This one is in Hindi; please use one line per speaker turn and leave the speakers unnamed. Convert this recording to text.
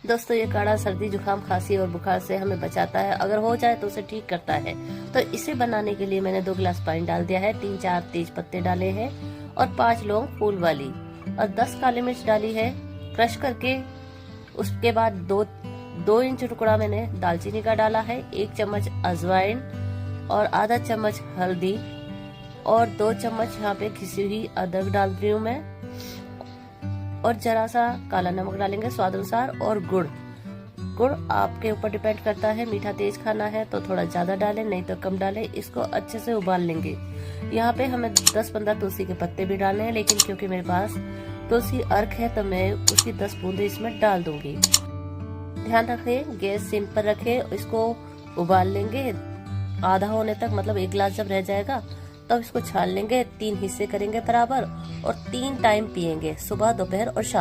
दोस्तों ये काढ़ा सर्दी जुकाम खांसी और बुखार से हमें बचाता है, अगर हो जाए तो उसे ठीक करता है। तो इसे बनाने के लिए मैंने 2 गिलास पानी डाल दिया है, 3-4 तेज पत्ते डाले हैं और 5 लौंग फूल वाली और 10 काली मिर्च डाली है क्रश करके। उसके बाद 2 इंच टुकड़ा मैंने दालचीनी का डाला है, 1 चम्मच अजवाइन और आधा चम्मच हल्दी और 2 चम्मच यहाँ पे घिसी हुई अदरक डाल रही हूँ मैं और जरा सा काला नमक डालेंगे स्वाद अनुसार और गुड़ आपके ऊपर डिपेंड करता है, मीठा तेज खाना है तो थोड़ा ज्यादा डालें नहीं तो कम डालें। इसको अच्छे से उबाल लेंगे। यहाँ पे हमें 10-15 तुलसी के पत्ते भी डालने हैं, लेकिन क्योंकि मेरे पास तुलसी अर्क है तो मैं उसकी 10 बूंदे इसमें डाल दूंगी। ध्यान रखें गैस सिम पर रखें, इसको उबाल लेंगे आधा होने तक, मतलब 1 गिलास जब रह जाएगा तब इसको छान लेंगे। 3 हिस्से करेंगे बराबर और 3 टाइम पियेंगे, सुबह दोपहर और शाम।